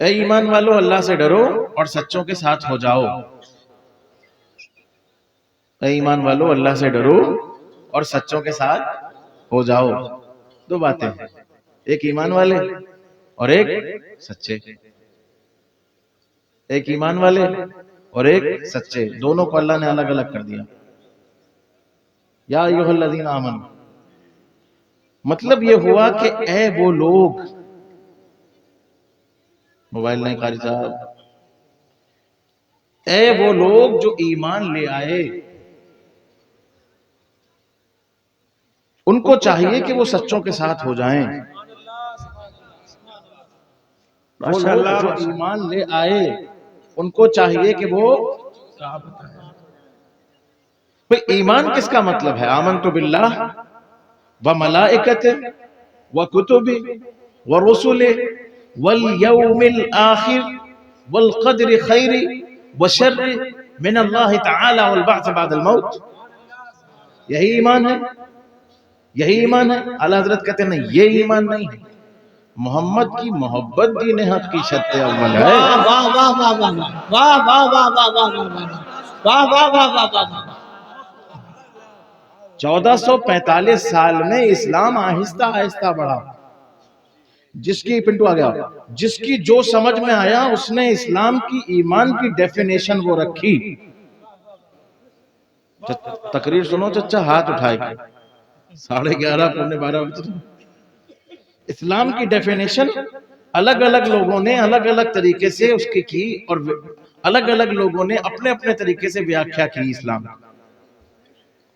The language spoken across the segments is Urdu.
اے ایمان والو اللہ سے ڈرو اور سچوں کے ساتھ ہو جاؤ. اے ایمان والو اللہ سے ڈرو اور سچوں کے ساتھ ہو جاؤ. دو باتیں، ایک ایمان والے اور ایک سچے. ایک ایمان والے اور ایک سچے، دونوں کو اللہ نے الگ الگ کر دیا. یا ایھا الذین آمنوا، مطلب یہ ہوا کہ اے وہ لوگ، موبائل نہیں قاری صاحب، اے وہ لوگ جو ایمان لے آئے، ان کو چاہیے کہ وہ سچوں کے ساتھ ہو جائیں. وہ لوگ جو ایمان لے آئے ان کو چاہیے کہ وہ ایمان کس کا مطلب ہے؟ آمنت باللہ وملائکتہ وکتبہ ورسلہ والیوم الآخر والقدر خیر وشر من اللہ تعالی والبعث بعد الموت. یہی ایمان ہے، یہی ایمان ہے. اعلیٰ حضرت کہتے ہیں نہیں، یہ ایمان نہیں ہے. محمد کی محبت دین حق کی شرط اول ہے. واہ واہ واہ واہ واہ واہ واہ واہ واہ واہ واہ واہ واہ واہ. 1445 سال میں اسلام آہستہ آہستہ بڑھا. جس کی پنٹو آ گیا، جس کی جو سمجھ میں آیا اس نے اسلام کی ایمان کی ڈیفینیشن وہ رکھی. تقریر سنو چچا، ہاتھ اٹھائے گا 11:30 پونے 12 بجے. اسلام کی ڈیفینیشن الگ الگ لوگوں نے الگ الگ طریقے سے اس کی اور الگ الگ لوگوں نے اپنے اپنے طریقے سے ویاخیا کی اسلام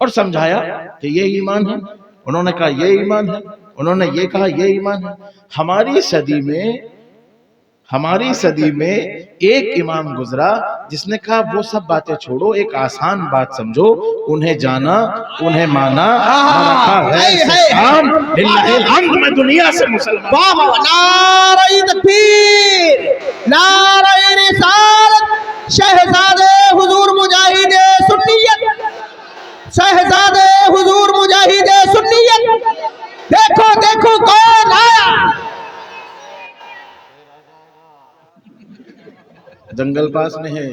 اور سمجھایا کہ یہ ایمان ہے. انہوں نے کہا یہ ایمان ہے، انہوں نے یہ کہا یہ ایمان ہے. ہماری صدی میں ایک امام گزرا جس نے کہا وہ سب باتیں چھوڑو، ایک آسان بات سمجھو، انہیں جانا، انہیں مانا، للہ الحمد میں دنیا سے مسلمان. نعرہ تکبیر، نعرہ رسالت، شہزادے حضور مجاہد سنیت، شہزادے حضور مجاہد سنیت. دیکھو دیکھو کون آیا. جنگل پاس میں ہے.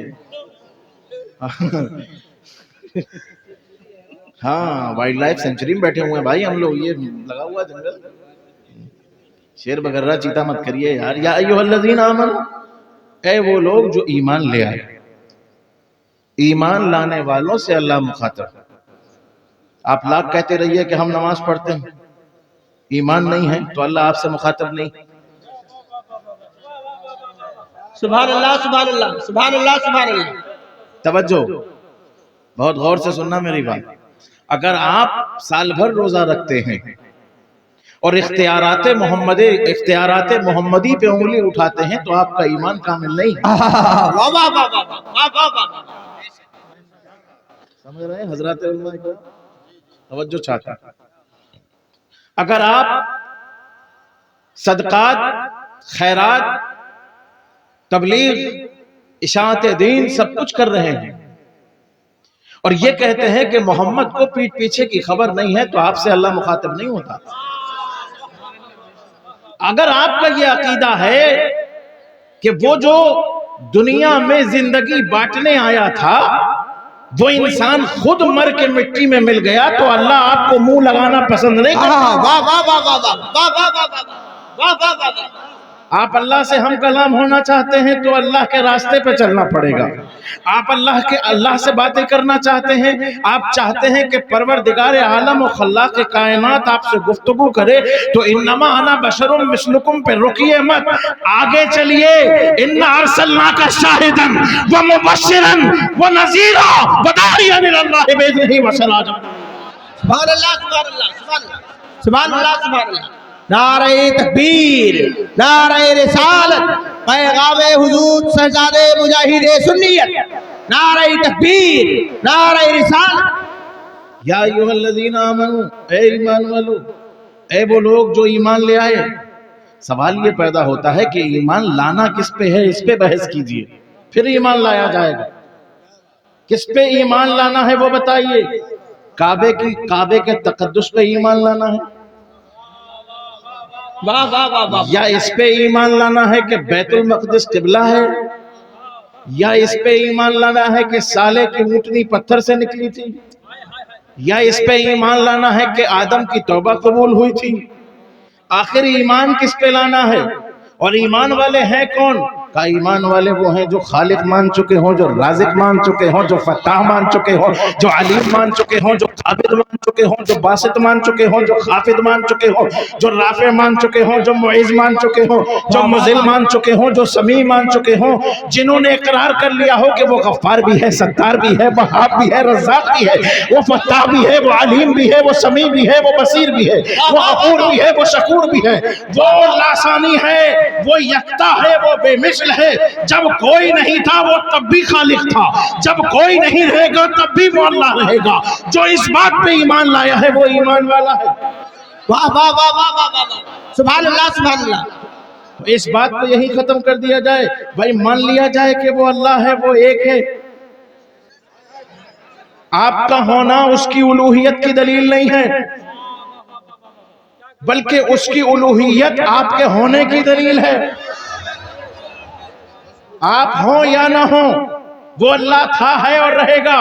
ہاں وائلڈ لائف سینچری میں بیٹھے ہوئے ہیں بھائی ہم لوگ. یہ لگا ہوا جنگل، شیر بغیرہ چیتا مت کریے یار. یا ایھا الذین آمنوا، اے وہ لوگ جو ایمان لے آئے. ایمان لانے والوں سے اللہ مخاطب. آپ لاکھ کہتے رہیے کہ ہم نماز پڑھتے ہیں، ایمان نہیں ہے تو اللہ آپ سے مخاطب نہیں. سبحان اللہ سبحان اللہ سبحان اللہ سبحان اللہ. توجہ، بہت غور سے سننا میری بات. اگر آپ سال بھر روزہ رکھتے ہیں اور اختیارات محمدی پہ انگلی اٹھاتے ہیں تو آپ کا ایمان کامل نہیں ہے. سمجھ رہے ہیں حضرات علماء کو؟ توجہ چاہتا ہے. اگر آپ صدقات، خیرات، تبلیغ، اشاعت دین سب کچھ کر رہے ہیں اور یہ کہتے ہیں کہ محمد کو پیٹھ پیچھے کی خبر نہیں ہے تو آپ سے اللہ مخاطب نہیں ہوتا. اگر آپ کا یہ عقیدہ ہے کہ وہ جو دنیا میں زندگی بانٹنے آیا تھا وہ انسان خود مر کے مٹی میں مل گیا تو اللہ آپ کو منہ لگانا پسند نہیں کرتا. آپ اللہ سے ہم کلام ہونا چاہتے ہیں تو اللہ کے راستے پہ چلنا پڑے گا. آپ اللہ سے باتیں کرنا چاہتے ہیں، آپ چاہتے ہیں کہ پروردگار عالم و خلاق کائنات آپ سے گفتگو کرے تو انما انا بشر مثلکم پہ رکیے مت، آگے چلیے. انا ارسلناک شاہدا ومبشرا ونذیرا وداعیا الی اللہ باذنہ وسراجا. سبحان اللہ سبحان اللہ سبحان اللہ سبحان اللہ سبحان اللہ. نعرہ تکبیر، نعرہ رسالت، پیغام حضور شہزادے مجاہد سنیت. نعرہ تکبیر، نعرہ رسالت. یا ایھا الذین آمنوا، اے ایمان والو، اے وہ لوگ جو ایمان لے آئے. سوال یہ پیدا ہوتا ہے کہ ایمان لانا کس پہ ہے، اس پہ بحث کیجئے پھر ایمان لایا جائے گا. کس پہ ایمان لانا ہے وہ بتائیے. کعبے کے تقدس پہ ایمان لانا ہے واہ واہ واہ واہ یا اس پہ ایمان لانا ہے کہ بیت المقدس قبلہ ہے، یا اس پہ ایمان لانا ہے کہ صالح کی اونٹنی پتھر سے نکلی تھی، یا اس پہ ایمان لانا ہے کہ آدم کی توبہ قبول ہوئی تھی؟ آخر ایمان کس پہ لانا ہے؟ اور ایمان والے ہیں کون؟ کا ایمان والے وہ ہیں جو خالق مان چکے ہوں، جو رازق مان چکے ہوں، جو فتاح مان چکے ہوں، جو علیم مان چکے ہوں، جو قابض مان چکے ہوں، جو باسط مان چکے ہوں، جو خافض مان چکے ہوں، جو رافع مان چکے ہوں، جو معز مان چکے ہوں، جو مذل مان چکے ہوں، جو سمیع مان چکے ہوں، جنہوں نے اقرار کر لیا ہو کہ وہ غفار بھی ہے، ستار بھی ہے، وہاب بھی ہے، رزاق بھی ہے، وہ فتاح بھی ہے، وہ علیم بھی ہے، وہ سمیع بھی ہے، وہ بصیر بھی ہے، وہ غفور بھی ہے، وہ شکور بھی ہے، وہ لاسانی ہے، وہ یکتا ہے، وہ بے مثل ہے۔ جب کوئی نہیں تھا وہ تب بھی خالق تھا، جب کوئی نہیں رہے گا تب بھی وہ اللہ رہے گا۔ جو اس بات پہ ایمان لایا ہے وہ ایمان والا ہے۔ واہ واہ واہ واہ واہ واہ، سبحان اللہ سبحان اللہ۔ تو اس بات کو یہی ختم کر دیا جائے، بھائی مان لیا جائے کہ وہ اللہ ہے، وہ ایک ہے۔ آپ کا ہونا اس کی الوہیت کی دلیل نہیں ہے، بلکہ اس کی الوہیت آپ کے ہونے کی دلیل ہے۔ آپ ہوں یا نہ ہوں، وہ اللہ تھا، ہے اور رہے گا۔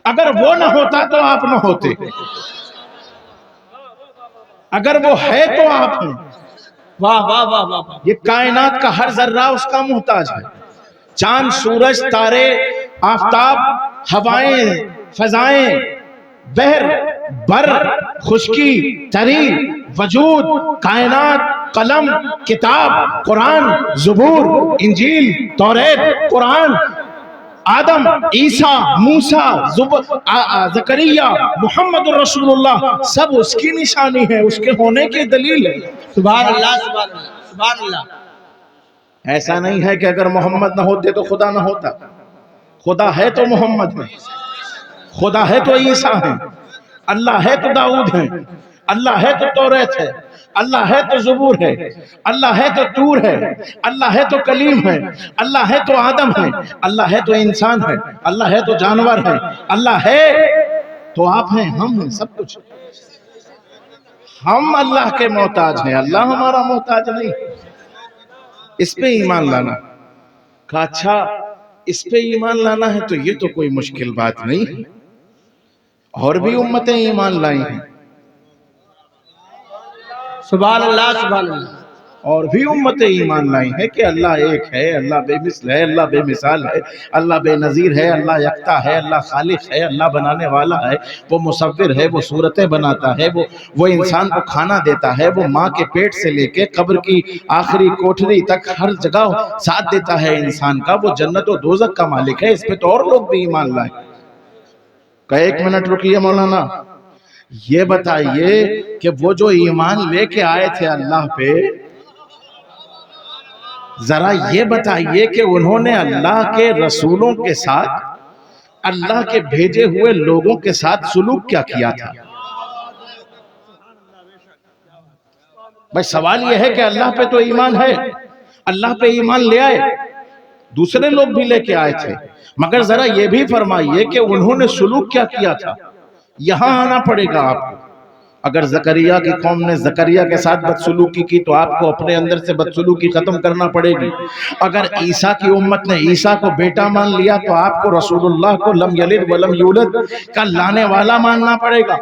اگر وہ نہ ہوتا تو آپ نہ ہوتے، اگر وہ ہے تو آپ ہیں۔ واہ واہ واہ واہ، یہ کائنات کا ہر ذرہ اس کا محتاج ہے۔ چاند، سورج، تارے، آفتاب، ہوائیں، فضائیں، بحر، بر، خشکی، تری، وجود، کائنات، قلم، کتاب، قرآن، زبور، انجیل، توریت، قرآن، آدم، عیسیٰ، موسیٰ، زکریا، محمد رسول اللہ، سب اس کی نشانی ہے، اس کے ہونے کی دلیل ہے۔ سبحان اللہ سبحان اللہ سبحان اللہ۔ ایسا نہیں ہے کہ اگر محمد نہ ہوتے تو خدا نہ ہوتا۔ خدا ہے تو محمد ہے، خدا ہے تو عیسیٰ ہے، اللہ ہے تو داؤد ہے، اللہ ہے تو توریت ہے، اللہ ہے تو زبور ہے، اللہ ہے تو طور ہے، اللہ ہے تو کلیم ہے، اللہ ہے تو آدم ہے، اللہ ہے تو انسان ہے، اللہ ہے تو جانور ہے، اللہ ہے تو آپ ہیں، ہم ہیں، سب کچھ۔ ہم اللہ کے محتاج ہیں، اللہ ہمارا محتاج نہیں۔ اس پہ ایمان لانا کہا اچھا اس پہ ایمان لانا ہے تو یہ تو کوئی مشکل بات نہیں، اور بھی امتیں ایمان لائی ہیں، سبحان اللہ سبحان اللہ۔ اور بھی امتیں ایمان لائی ہیں کہ اللہ ایک ہے، اللہ بے مثل ہے، اللہ بے مثال ہے، اللہ بے نظیر ہے، اللہ یکتا ہے، اللہ خالق ہے، اللہ بنانے والا ہے، وہ مصور ہے، وہ صورتیں بناتا ہے، وہ انسان کو کھانا دیتا ہے، وہ ماں کے پیٹ سے لے کے قبر کی آخری کوٹھری تک ہر جگہ ساتھ دیتا ہے انسان کا، وہ جنت و دوزخ کا مالک ہے۔ اس پہ تو اور لوگ بھی ایمان لائیں۔ کہ ایک منٹ رکیے مولانا، یہ بتائیے کہ وہ جو ایمان لے کے آئے تھے اللہ پہ، ذرا یہ بتائیے کہ انہوں نے اللہ کے رسولوں کے ساتھ، اللہ کے بھیجے ہوئے لوگوں کے ساتھ سلوک کیا کیا تھا؟ بھائی سوال یہ ہے کہ اللہ پہ تو ایمان ہے، اللہ پہ ایمان لے آئے، دوسرے لوگ بھی لے کے آئے تھے، مگر ذرا یہ بھی فرمائیے کہ انہوں نے سلوک کیا کیا تھا؟ یہاں آنا پڑے گا آپ کو۔ اگر زکریا کی قوم نے زکریا کے ساتھ بدسلوکی کی تو آپ کو اپنے اندر سے بدسلوکی ختم کرنا پڑے گی۔ اگر عیسیٰ کی امت نے عیسیٰ کو بیٹا مان لیا تو آپ کو رسول اللہ کو لم یلد ولم یولد کا لانے والا ماننا پڑے گا۔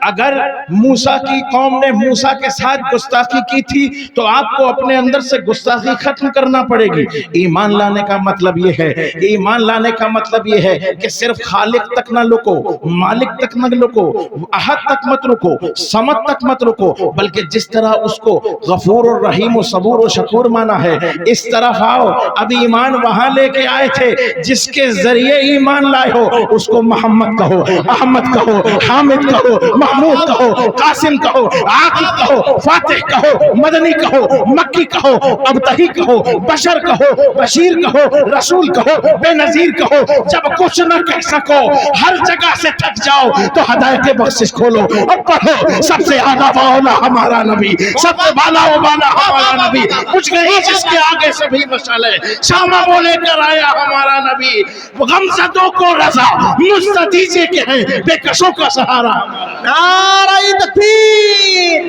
اگر موسیٰ کی قوم نے موسیٰ کے ساتھ گستاخی کی تھی تو آپ کو اپنے اندر سے گستاخی ختم کرنا پڑے گی۔ ایمان لانے کا مطلب یہ ہے، ایمان لانے کا مطلب یہ ہے کہ صرف خالق تک نہ رکو، مالک تک نہ رکو، احد تک مت رکو، صمد تک مت رکو، بلکہ جس طرح اس کو غفور و رحیم و صبور و شکور مانا ہے اس طرف آؤ۔ اب ایمان وہاں لے کے آئے تھے جس کے ذریعے ایمان لائے ہو، اس کو محمد کہو، احمد کہو، حامد کہو، محمود کہو، قاسم کہو، عاقب کہو، فاتح کہو، مدنی کہو، مکی کہو، ابتہی کہو، بشر کہو، بشیر کہو، رسول کہو، بے نظیر کہو۔ جب کچھ نہ کہہ سکو، ہر جگہ سے تھک جاؤ تو ہدایت بخشش کھولو اور پڑھو، سب سے اعلیٰ و اولیٰ ہمارا نبی، سب سے بالا و بالا ہمارا نبی، کچھ نہیں جس کے آگے سے بھی مشعل ہے، شامہ وہ لے کر آیا ہمارا نبی، غمزدوں کو رضا، مستدیجے کے ہیں بے کسوں کا سہارا۔ نعرہ تکبیر،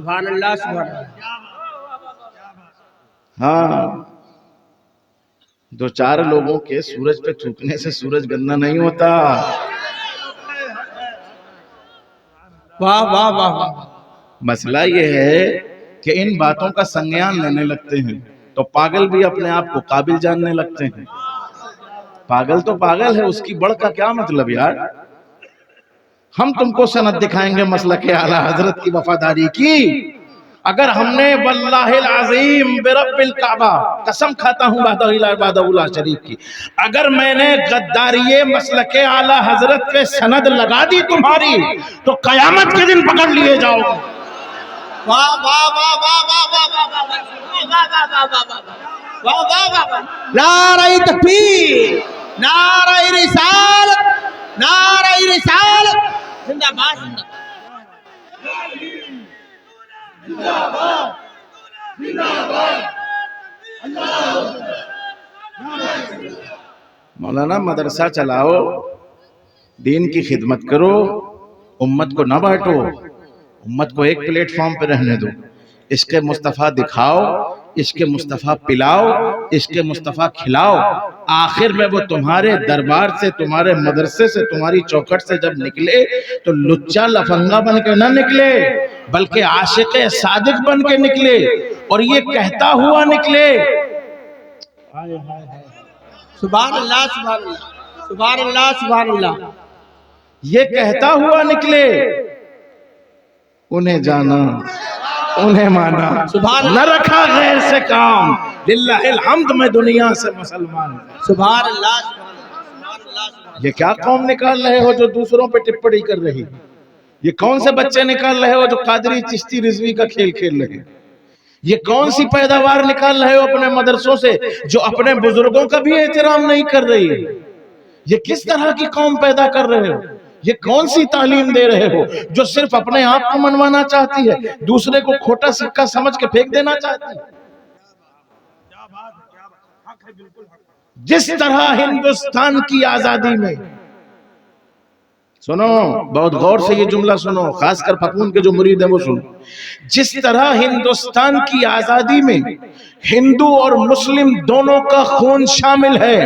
سبحان اللہ سبحان اللہ. ہاں، دو چار لوگوں کے سورج پہ تھوکنے سے سورج گندا نہیں ہوتا. واہ واہ واہ واہ. مسئلہ یہ ہے کہ ان باتوں کا سنگیان لینے لگتے ہیں تو پاگل بھی اپنے آپ کو قابل جاننے لگتے ہیں. پاگل تو پاگل ہے، اس کی بڑھ کا کیا مطلب یار. ہم تم کو سند دکھائیں گے مسلک اعلیٰ حضرت کی وفاداری کی. اگر ہم نے واللہ العظیم برب الکعبہ، قسم کھاتا ہوں وحدہ لا شریک کی، اگر میں نے غداری مسلک اعلیٰ حضرت پہ سند لگا دی تمہاری تو قیامت کے دن پکڑ لیے جاؤ. واہ واہ واہ واہ واہ واہ واہ واہ واہ واہ واہ. نعرہ تکبیر، نعرہ رسالت، نعرہ رسالت. زندہ باد زندہ مولانا مدرسہ چلاؤ، دین کی خدمت کرو، امت کو نہ بانٹو، امت کو ایک پلیٹ فارم پہ رہنے دو. عشق مصطفیٰ دکھاؤ، عشق مصطفیٰ پلاؤ، عشق مصطفیٰ کھلاؤ. آخر میں وہ تمہارے دربار سے، تمہارے مدرسے سے، تمہاری چوکھٹ سے جب نکلے تو لچا لفنگا بن کے نہ نکلے بلکہ عاشق صادق بن کے نکلے، اور یہ کہتا ہوا نکلے. سبحان اللہ سبحان اللہ سبحان اللہ سبحان اللہ. یہ کہتا ہوا نکلے، انہیں جانا، انہیں مانا، سبحان نہ رکھا غیر سے کام. للہ الحمد میں دنیا سے مسلمان ہوں. سبحان اللہ سبحان اللہ سبحان اللہ. یہ کیا قوم نکال رہے ہو جو دوسروں پہ ٹپڑی کر رہی؟ یہ کون سے بچے نکال رہے ہو جو قادری چشتی رضوی کا کھیل کھیل رہے؟ یہ کون سی پیداوار نکال رہے ہو اپنے مدرسوں سے جو اپنے بزرگوں کا بھی احترام نہیں کر رہی ہے؟ یہ کس طرح کی قوم پیدا کر رہے ہو؟ یہ کون سی تعلیم دے رہے ہو جو صرف اپنے آپ کو منوانا چاہتی ہے، دوسرے کو کھوٹا سکہ سمجھ کے پھینک دینا چاہتی ہے؟ جس طرح ہندوستان کی آزادی میں، سنو بہت غور سے یہ جملہ سنو، خاص کر پختون کے جو مرید ہیں وہ سنو. جس طرح ہندوستان کی آزادی میں ہندو اور مسلم دونوں کا خون شامل ہے،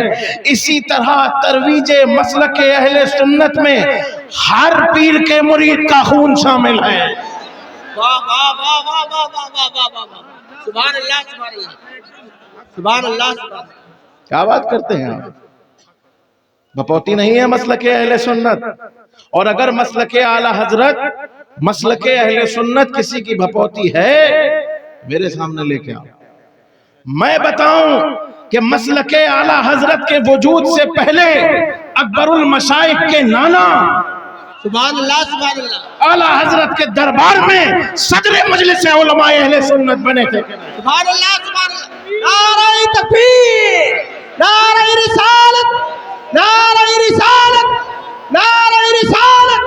اسی طرح ترویج مسلک اہل سنت میں ہر پیر کے مرید کا خون شامل ہے. واہ واہ واہ واہ واہ واہ واہ واہ واہ. سبحان اللہ سبحان اللہ سبحان اللہ سبحان اللہ. کیا بات کرتے ہیں آپ؟ بپوتی نہیں ہے مسلک اہل سنت. اور اگر مسلک اعلیٰ حضرت، مسلک اہل سنت کسی کی بھپوتی ہے میرے سامنے لے کے آؤ. میں بتاؤں کہ مسلک اعلیٰ حضرت کے وجود سے پہلے اکبر المشائخ کے نانا سبحان اللہ سبحان اللہ اعلیٰ حضرت کے دربار میں صدر مجلس علماء اہل سنت بنے تھے. سبحان اللہ سبحان اللہ. نعرہ تکبیر، نعرہ رسالت، نعرہ رسالت، نعرہ رسالت،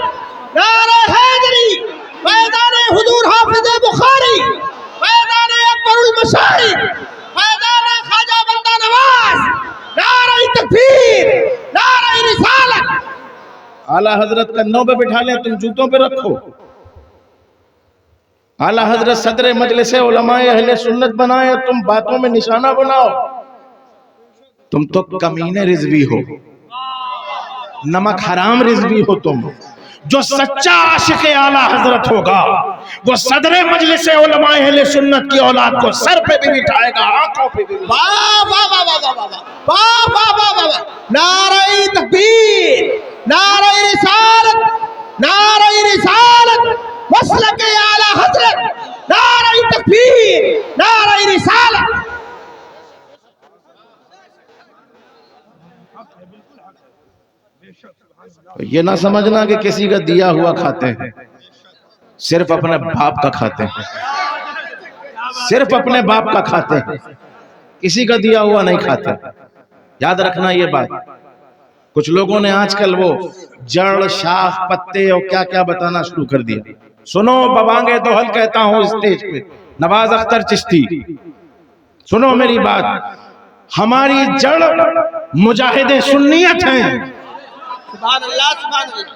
نعرہ حیدری، فیضان حضور حافظ بخاری، فیضان اکبر المشائخ، فیضان خواجہ بندہ نواز. نعرہ تکبیر، نعرہ رسالت. اعلیٰ حضرت کندھوں پہ بٹھا لیں، تم جوتوں پہ رکھو. اعلیٰ حضرت صدر مجلس علماء اہل سنت بنائے، تم باتوں میں نشانہ بناؤ. تم تو کمینے رضوی ہو، نمک حرام رضوی ہو. تم جو سچا عاشق اعلیٰ حضرت ہوگا وہ صدر مجلس علماء اہل سنت کی اولاد کو سر پہ بھی بٹھائے گا، آنکھوں پہ بھی. واہ واہ واہ واہ واہ واہ واہ واہ واہ واہ. نعرہ تکبیر، نعرہ رسالت، نعرہ رسالت، مسلک اعلیٰ حضرت. نعرہ تکبیر، نعرہ رسالت. یہ نہ سمجھنا کہ کسی کا دیا ہوا کھاتے ہیں، صرف اپنے باپ کا کھاتے ہیں، صرف اپنے باپ کا کھاتے ہیں، کسی کا دیا ہوا نہیں کھاتے. یاد رکھنا یہ بات. کچھ لوگوں نے آج کل وہ جڑ شاخ پتے اور کیا کیا بتانا شروع کر دیا. سنو ببانگے دوہل کہتا ہوں اسٹیج پہ، نواز اختر چشتی، سنو میری بات. ہماری جڑ مجاہد سنیت ہیں. سبحان اللہ سبحان اللہ.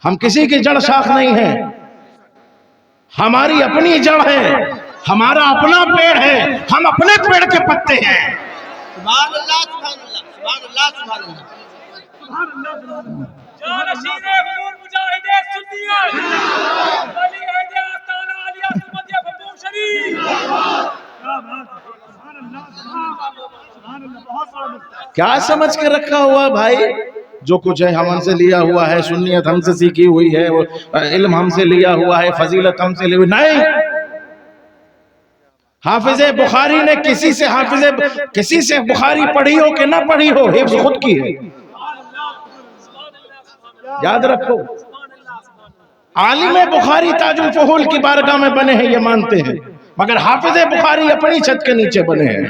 ہم کسی کی جڑ شاخ نہیں ہیں. ہماری اپنی جڑ ہے، ہمارا اپنا پیڑ ہے، ہم اپنے پیڑ کے پتے ہیں۔ سبحان اللہ سبحان اللہ سبحان اللہ سبحان اللہ۔ جانشین حضور مجاہد سنیت ولی عہد آستانہ عالیہ سمدیہ بھبو شریف۔ کیا سمجھ کے رکھا ہوا بھائی؟ جو کچھ ہے ہم سے لیا ہوا ہے، سنیت ہم سے سیکھی ہوئی ہے، علم ہم سے لیا ہوا ہے، فضیلت ہم سے لی ہوئی نہیں۔ حافظ بخاری نے کسی سے بخاری پڑھی ہو کہ نہ پڑھی ہو، حفظ خود کی ہے، یاد رکھو۔ عالم بخاری تاج الفحول کی بارگاہ میں بنے ہیں یہ مانتے ہیں، مگر حافظ بخاری اپنی چھت کے نیچے بنے ہیں۔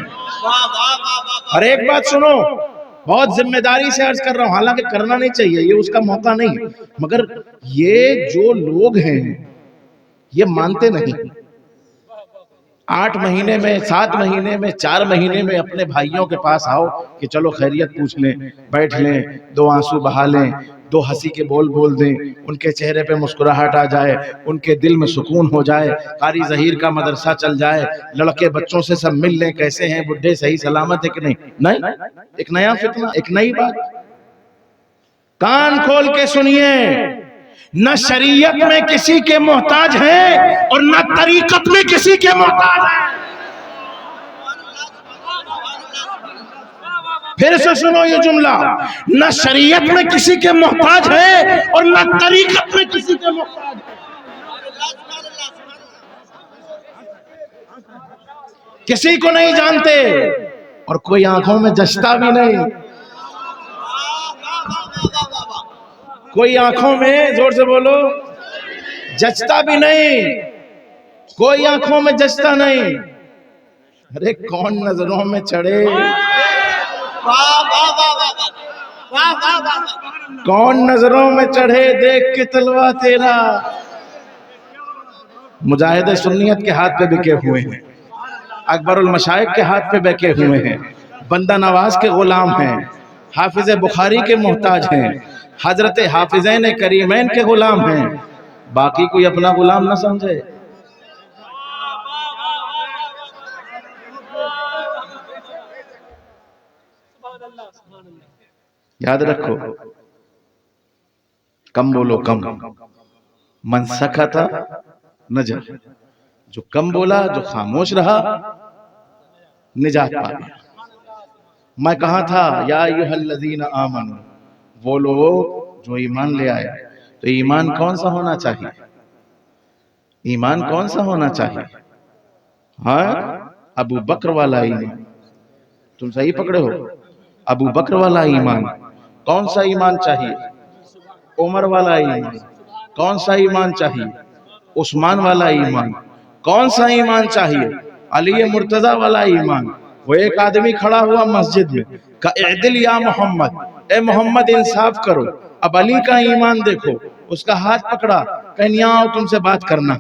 اور ایک بات سنو، بہت ذمہ داری سے عرض کر رہا ہوں، حالانکہ کرنا نہیں چاہیے، یہ اس کا موقع نہیں، مگر یہ جو لوگ ہیں یہ مانتے نہیں۔ 8 مہینے میں، 7 مہینے میں، 4 مہینے میں اپنے بھائیوں کے پاس آؤ کہ چلو خیریت پوچھ لیں، بیٹھ لیں، 2 آنسو بہا لیں، 2 ہنسی کے بول بول دیں، ان کے چہرے پہ مسکراہٹ آ جائے، ان کے دل میں سکون ہو جائے، قاری ظہیر کا مدرسہ چل جائے، لڑکے بچوں سے سب مل لیں، کیسے ہیں بڈھے، صحیح سلامت ہے کہ نہیں؟ ایک نیا فتنہ، ایک نئی بات۔ کان کھول کے سنیے، نہ شریعت میں کسی کے محتاج ہیں اور نہ طریقت میں کسی کے محتاج ہیں۔ پھر سے سنو یہ جملہ، نہ شریعت میں کسی کے محتاج ہیں اور نہ طریقت میں کسی کے محتاج ہیں۔ کسی کو نہیں جانتے اور کوئی آنکھوں میں جچتا بھی نہیں، کوئی آنکھوں میں، زور سے بولو، جچتا بھی نہیں، کوئی آنکھوں میں جچتا نہیں۔ ارے کون نظروں میں چڑھے، کون نظروں میں چڑھے دیکھ کے تلوا تیرا۔ مجاہد سنیت کے ہاتھ پہ بکے ہوئے ہیں، اکبر المشائخ کے ہاتھ پہ بکے ہوئے ہیں، بندہ نواز کے غلام ہیں، حافظ بخاری کے محتاج ہیں، حضرت حافظین کریمین کے غلام ہیں، باقی کوئی اپنا غلام نہ سمجھے۔ یاد رکھو، کم بولو کم، من سکتا نجا، جو کم بولا، جو خاموش رہا، نجات پا گیا۔ میں کہاں تھا، یا ایھا الذین آمنوا، وہ لوگ جو ایمان لے آئے، تو ایمان کون سا ہونا چاہیے؟ ایمان کون سا ہونا چاہیے؟ ہاں، ابو بکر والا ایمان۔ تم صحیح پکڑے ہو، ابو بکر والا ایمان۔ کون سا ایمان چاہیے؟ عمر والا ایمان۔ کون سا ایمان چاہیے؟ عثمان والا ایمان۔ کون سا ایمان چاہیے؟ علی مرتضی والا ایمان۔ وہ ایک آدمی کھڑا ہوا مسجد میں، کہ اعدل یا محمد، اے محمد انصاف کرو۔ اب علی کا ایمان دیکھو، اس کا ہاتھ پکڑا، کہیں یہاں آؤ تم سے بات کرنا۔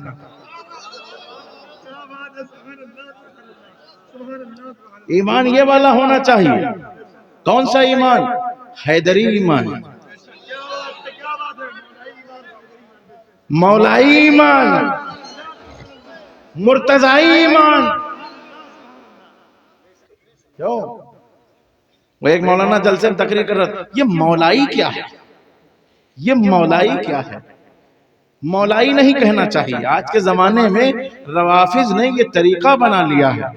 ایمان یہ والا ہونا چاہیے۔ کون سا ایمان؟ حیدری ایمان، مولائی ایمان، مرتضائی ایمان۔ کیوں؟ وہ ایک مولانا جلسے میں تقریر کر رہا تھا، یہ مولائی کیا ہے؟ یہ مولائی کیا ہے؟ مولائی نہیں کہنا چاہیے۔ آج کے زمانے میں روافض نے یہ طریقہ بنا لیا ہے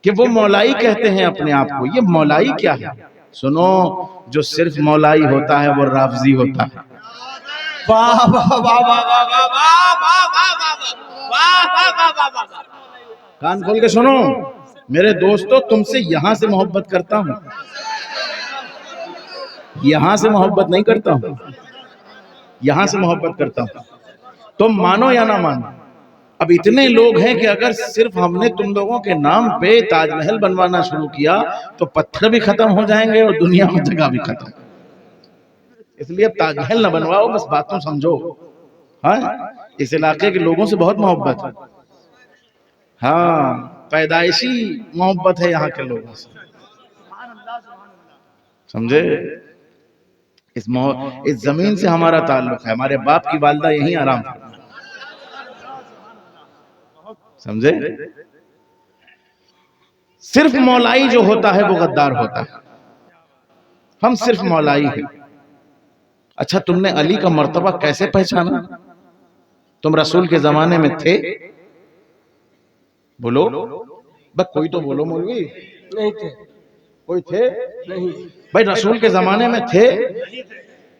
کہ وہ مولائی کہتے ہیں اپنے آپ کو۔ یہ مولائی کیا ہے؟ سنو، جو صرف مولائی ہوتا ہے وہ رافضی ہوتا ہے۔ واہ واہ واہ واہ واہ واہ واہ واہ واہ واہ واہ۔ کان کھول کے سنو میرے دوستو، تم سے یہاں سے محبت کرتا ہوں، یہاں سے محبت نہیں کرتا ہوں، یہاں سے محبت کرتا ہوں۔ تم مانو یا نہ مانو، اب اتنے لوگ ہیں کہ اگر صرف ہم نے تم لوگوں کے نام پہ تاج محل بنوانا شروع کیا تو پتھر بھی ختم ہو جائیں گے اور دنیا میں جگہ بھی ختم۔ اس لیے اب تاج محل نہ بنواؤ، بس باتوں سمجھو۔ ہاں، اس علاقے کے لوگوں سے بہت محبت ہے، ہاں، پیدائشی محبت ہے یہاں کے لوگوں سے، سمجھے؟ اس زمین سے ہمارا تعلق ہے، ہمارے باپ کی والدہ یہیں آرام کرتی، سمجھے؟ صرف مولائی جو ہوتا ہے وہ غدار ہوتا ہے. ہم صرف مولائی ہیں. اچھا تم نے علی کا مرتبہ کیسے پہچانا؟ تم رسول کے زمانے میں تھے؟ بولو بس کوئی تو بولو مولوی. نہیں تھے. کوئی تھے؟ نہیں. بھائی رسول کے زمانے میں تھے؟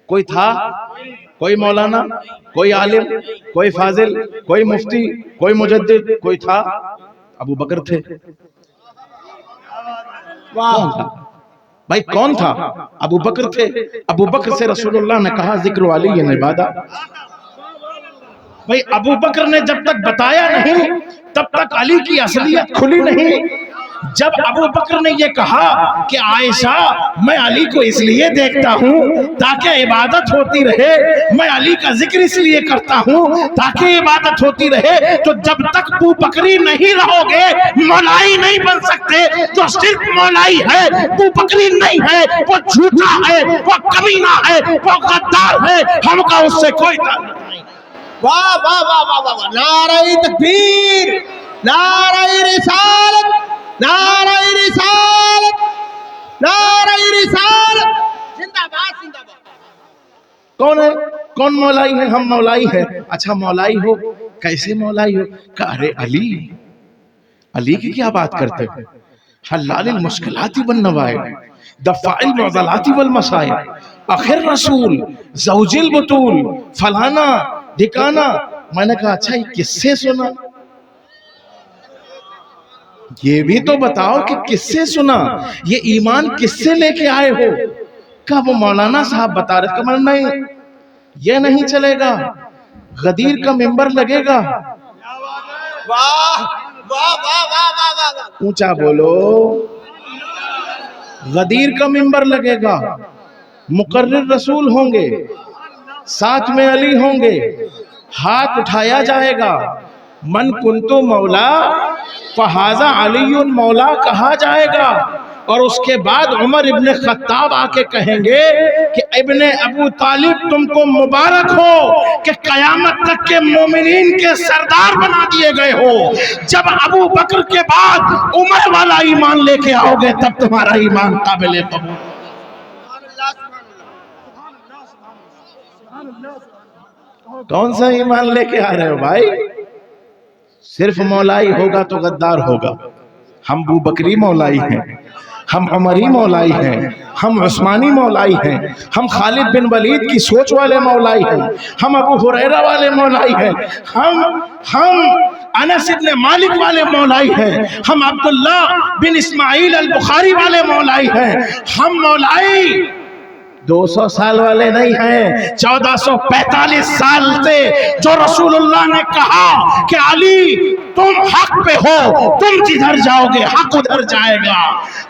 کوئی تھا؟ کوئی مولانا، کوئی عالم، کوئی فاضل، کوئی مفتی، کوئی مجدد، کوئی تھا؟ ابو بکر تھے. کون تھا بھائی؟ کون تھا؟ ابو بکر تھے. ابو بکر سے رسول اللہ نے کہا ذکر علی عبادہ. بھائی ابو بکر نے جب تک بتایا نہیں تب تک علی کی اصلیت کھلی نہیں. جب ابو بکر نے یہ کہا کہ عائشہ میں علی کو اس لیے دیکھتا ہوں تاکہ عبادت ہوتی رہے، میں علی کا ذکر اس لیے کرتا ہوں تاکہ عبادت ہوتی رہے، تو جب تک ابو بکری نہیں رہو گے مولائی نہیں بن سکتے. جو صرف مولائی ہے ابو بکری نہیں ہے، وہ جھوٹا ہے، وہ کمینہ ہے، وہ غدار ہے. ہم کا اس سے کوئی تعلق نہیں. واہ واہ واہ واہ واہ واہ. نعرہ تکبیر، نعرہ رسالت، نعرہ رسالت، نعرہ رسالت. زندہ باد زندہ باد. کون ہے؟ کون مولائی ہے؟ ہم مولائی ہیں. اچھا مولائی ہو، کیسے مولائی ہو؟ کہ ارے علی، علی کی کیا بات کرتے ہو؟ حلال المشکلات والنوائب، دفاع المعضلات والمصائب، آخر رسول، زوج البطول، فلانا ڈھکانا. میں نے کہا اچھا یہ کس سے سنا؟ یہ بھی تو بتاؤ کہ کس سے سنا، یہ ایمان کس سے لے کے آئے ہو؟ کہا وہ مولانا صاحب بتا رہے. کہ نہیں یہ نہیں چلے گا، غدیر کا ممبر لگے گا. واہ واہ واہ واہ واہ واہ. اونچا بولو. غدیر کا ممبر لگے گا، مقرر رسول ہوں گے، ساتھ میں علی ہوں گے، ہاتھ اٹھایا جائے گا، من کنتو مولا فہذا علی مولا کہا جائے گا. اور اس کے بعد عمر ابن خطاب آ کے کہیں گے کہ ابن ابو طالب تم کو مبارک ہو کہ قیامت تک کے مومنین کے سردار بنا دیے گئے ہو. جب ابو بکر کے بعد عمر والا ایمان لے کے آؤ گے تب تمہارا ایمان قابل قبول. کون سا ایمان لے کے آ رہے ہو بھائی؟ صرف مولائی ہوگا تو غدار ہوگا. ہم ابو بکری مولائی ہیں، ہم عمری مولائی ہیں، ہم عثمانی مولائی ہیں، ہم خالد بن ولید کی سوچ والے مولائی ہیں، ہم ابو ہریرہ والے مولائی ہیں، ہم انس بن مالک والے مولائی ہیں، ہم عبداللہ بن اسماعیل البخاری والے مولائی ہیں. ہم مولائی 200 سال والے نہیں ہیں، 1445 سال سے جو رسول اللہ نے کہا کہ علی تم حق پہ ہو، تم جدھر جاؤ گے حق ادھر جائے گا،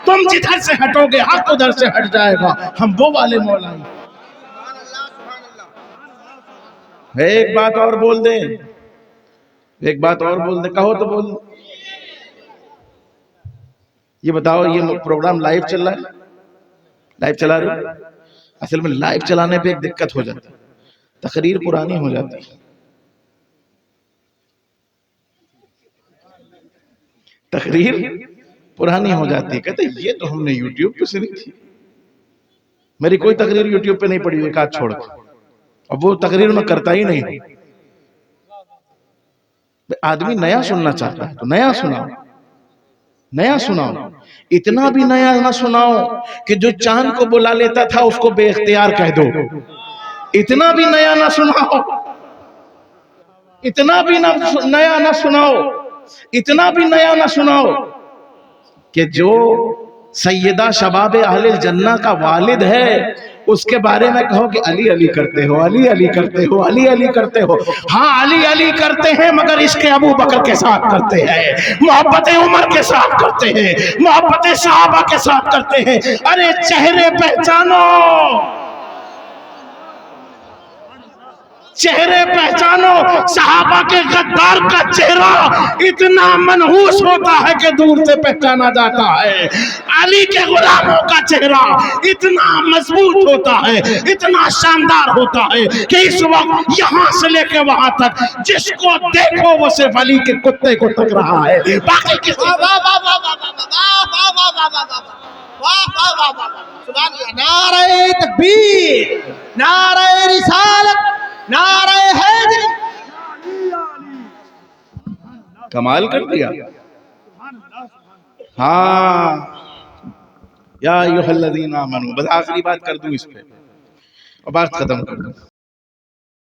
تم جدھر سے ہٹو گے حق ادھر سے ہٹ جائے گا. ہم وہ والے مولائی. ایک بات اور بول دیں، ایک بات اور بول دیں، کہو تو بول. یہ بتاؤ یہ پروگرام لائیو چل رہا ہے؟ لائیو چلا رہے ہو؟ اصل میں لائیو چلانے پہ ایک دقت ہو جاتی ہے، تقریر پرانی ہو جاتی ہے. تقریر پرانی ہو جاتی ہے. کہتے یہ تو ہم نے یوٹیوب پہ سنی تھی. میری کوئی تقریر یوٹیوب پہ نہیں پڑی ایک آدھ چھوڑ کے، اب وہ تقریر میں کرتا ہی نہیں. آدمی نیا سننا چاہتا ہے تو نیا سناؤ، نیا سناؤ. اتنا بھی نیا نہ سناؤ کہ جو چاند کو بلا لیتا تھا اس کو بے اختیار کہہ دو. اتنا بھی نیا نہ سناؤ، اتنا بھی نیا نہ سناؤ، اتنا بھی نیا نہ سناؤ کہ جو سیدہ شباب اہل الجنہ کا والد ہے اس کے بارے میں کہو کہ علی علی کرتے ہو، علی علی کرتے ہو، علی علی کرتے ہو. ہاں علی علی کرتے ہیں مگر عشق ابو بکر کے ساتھ کرتے ہیں، محبت عمر کے ساتھ کرتے ہیں، محبت صحابہ کے ساتھ کرتے ہیں. ارے چہرے پہچانو، چہرے پہچانو. صحابہ کے غدار کا چہرہ اتنا منحوس ہوتا ہے کہ دور سے پہچانا جاتا ہے. علی کے غلاموں کا چہرہ اتنا مضبوط ہوتا ہے, اتنا شاندار ہوتا ہے کہ اس وقت یہاں سے لے کے وہاں تک جس کو دیکھو وہ صرف علی کے کتے کو تک رہا ہے, باقی کسی واہ واہ واہ واہ واہ واہ واہ واہ واہ واہ واہ واہ واہ واہ واہ واہ. سبحان اللہ. نعرہ تکبیر, نعرہ رسالت, نعرہ حیدری. کمال کر دیا. ہاں یا ایھا الذین آمنوا. بس آخری بات کر دوں اس پہ اور بات ختم کر دوں.